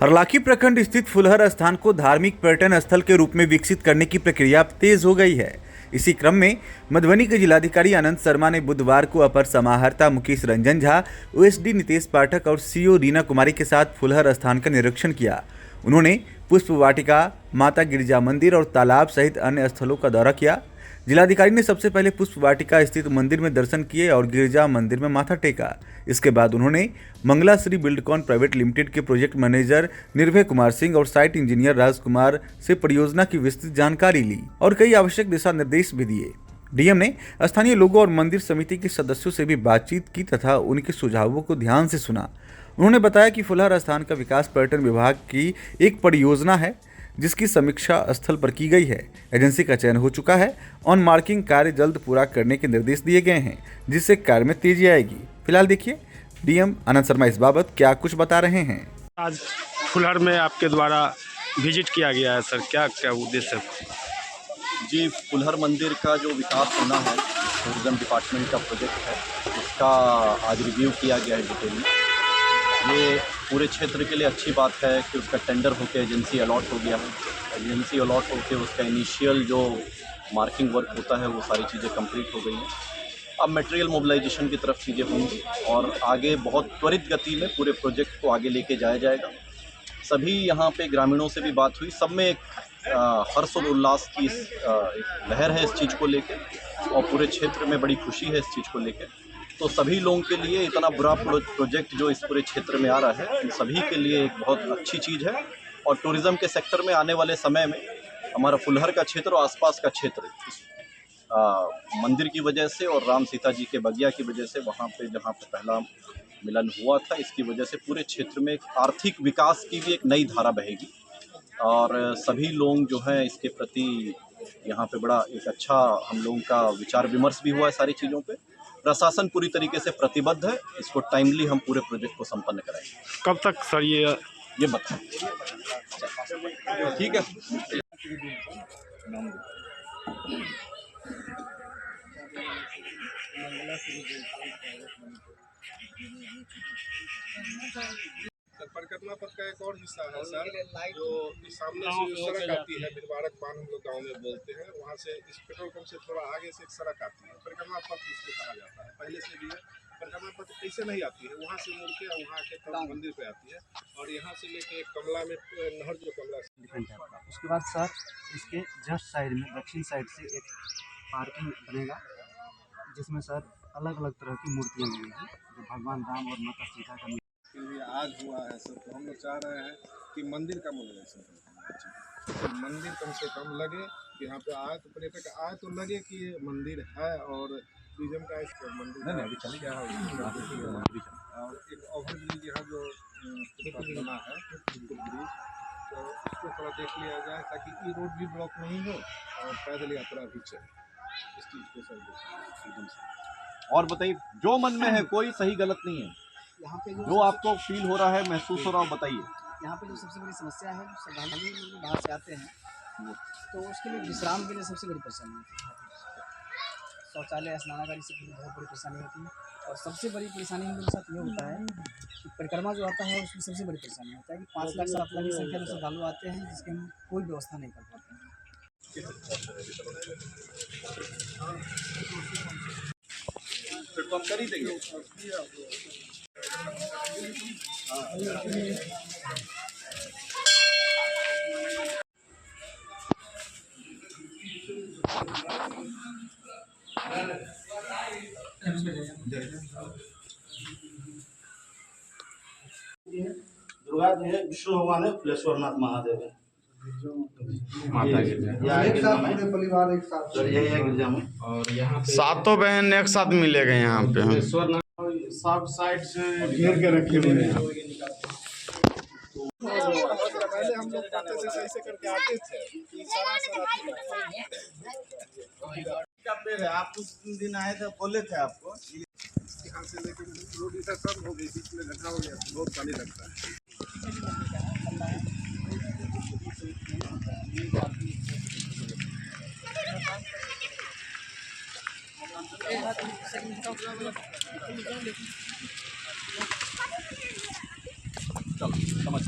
हरलाखी प्रखंड स्थित फुलहर स्थान को धार्मिक पर्यटन स्थल के रूप में विकसित करने की प्रक्रिया तेज हो गई है। इसी क्रम में मधुबनी के जिलाधिकारी आनंद शर्मा ने बुधवार को अपर समाहर्ता मुकेश रंजन झा, ओएसडी नितेश पाठक और सीओ रीना कुमारी के साथ फुलहर स्थान का निरीक्षण किया। उन्होंने पुष्प वाटिका, माता गिरजा मंदिर और तालाब सहित अन्य स्थलों का दौरा किया। जिलाधिकारी ने सबसे पहले पुष्प वाटिका स्थित मंदिर में दर्शन किए और गिरजा मंदिर में माथा टेका। इसके बाद उन्होंने मंगला श्री बिल्डकॉन प्राइवेट लिमिटेड के प्रोजेक्ट मैनेजर निर्भय कुमार सिंह और साइट इंजीनियर राजकुमार से परियोजना की विस्तृत जानकारी ली और कई आवश्यक दिशा निर्देश भी दिए। डीएम ने स्थानीय लोगों और मंदिर समिति के सदस्यों से भी बातचीत की तथा उनके सुझावों को ध्यान से सुना। उन्होंने बताया कि फुलहर स्थान का विकास पर्यटन विभाग की एक परियोजना है जिसकी समीक्षा स्थल पर की गई है। एजेंसी का चयन हो चुका है। ऑन मार्किंग कार्य जल्द पूरा करने के निर्देश दिए गए हैं जिससे कार्य में तेजी आएगी। फिलहाल देखिए डीएम आनंद शर्मा इस बाबत क्या कुछ बता रहे हैं। आज फुलहर में आपके द्वारा विजिट किया गया है सर, क्या क्या उद्देश्य है? जी, फुलहर मंदिर का जो विकास होना है, टूरिज्म डिपार्टमेंट का प्रोजेक्ट है, उसका आज रिव्यू किया गया है डिटेल में। ये पूरे क्षेत्र के लिए अच्छी बात है कि उसका टेंडर होकर एजेंसी अलॉट हो गया है। एजेंसी अलॉट होकर उसका इनिशियल जो मार्किंग वर्क होता है वो सारी चीज़ें कंप्लीट हो गई हैं। अब मटेरियल मोबिलाइजेशन की तरफ चीज़ें होंगी और आगे बहुत त्वरित गति में पूरे प्रोजेक्ट को आगे लेके जाया जाएगा। सभी यहाँ पे ग्रामीणों से भी बात हुई, सब में एक हर्ष और उल्लास की एक लहर है इस चीज़ को लेके और पूरे क्षेत्र में बड़ी खुशी है इस चीज़ को लेके। तो सभी लोगों के लिए इतना बुरा प्रोजेक्ट जो इस पूरे क्षेत्र में आ रहा है, इन सभी के लिए एक बहुत अच्छी चीज़ है। और टूरिज़्म के सेक्टर में आने वाले समय में हमारा फुलहर का क्षेत्र और आसपास का क्षेत्र मंदिर की वजह से और राम सीता जी के बगिया की वजह से वहाँ पे जहाँ पे पहला मिलन हुआ था, इसकी वजह से पूरे क्षेत्र में एक आर्थिक विकास की भी एक नई धारा बहेगी और सभी लोग जो हैं इसके प्रति यहाँ पे बड़ा एक अच्छा हम लोगों का विचार विमर्श भी हुआ है सारी चीज़ों पे। प्रशासन पूरी तरीके से प्रतिबद्ध है, इसको टाइमली हम पूरे प्रोजेक्ट को संपन्न कराएंगे। कब तक सर ये बताएं? ठीक है। परिक्रमा पथ का एक और हिस्सा है सर, जो सामने से सड़क आती है, बिरबारक बांध हम लोग गाँव में बोलते हैं, वहाँ से इस पेट्रोल पंप से थोड़ा आगे से एक सड़क आती है, परिक्रमा पथ इसको कहा जाता है। पहले से भी है, परिक्रमा पथ ऐसे नहीं आती है, वहाँ से मुड़ के वहाँ के तब मंदिर पे आती है और यहाँ से लेके एक कमला में नहर जो कमला उसके बाद सर इसके जस्ट साइड में दक्षिण साइड से एक पार्किंग बनेगा जिसमें सर अलग अलग तरह की मूर्तियाँ लगेंगी जो भगवान राम और माता सीता का आज हुआ है सर। तो हम लोग चाह रहे हैं कि मंदिर का मोबिलाइजेशन तो मंदिर कम से कम लगे कि यहाँ पे आए तो पर्यटक आए तो लगे कि ये मंदिर है और टूरिज्म का इस मंदिर क्या है और एक ओवर ब्रिज यहाँ जो बना है ब्रिज, तो इसको थोड़ा देख लिया जाए ताकि ये रोड भी ब्लॉक नहीं हो और पैदल यात्रा भी चले। इस चीज़ को सर एकदम से और बताइए, जो मन में है कोई सही गलत नहीं है, यहाँ पे जो आपको फील हो रहा है, महसूस हो रहा है, बताइए। यहाँ पे जो सबसे बड़ी समस्या है, जो श्रद्धालु बाहर से आते हैं तो उसके लिए विश्राम के लिए सबसे बड़ी परेशानी होती है। शौचालय स्नानागारी से बहुत बड़ी परेशानी होती है और सबसे बड़ी परेशानी हम लोग के साथ ये होता है कि परिक्रमा जो आता है उसमें सबसे बड़ी परेशानी होता है कि 5 लाख 7 लाख की संख्या में श्रद्धालु आते हैं जिसकी हम कोई व्यवस्था नहीं कर पाते हैं। फिर तो हम कर ही देंगे। दुर्गा जी है, विष्णु भगवान है, फुलेश्वरनाथ महादेव है। परिवार एक साथ यही है गिरजा में और यहाँ सातों बहन एक साथ मिलेगा यहाँ पे। सब साइड से घेर के रखे हुए हैं। पहले हम लोग ऐसे करके आते थे क्या पेड़ है? आप उस दिन आए थे, बोले थे आपको यहाँ से, लेकिन रोड इधर कम हो गई, बीच में गड्ढा हो गया, बहुत पानी लगता है। चलो समझ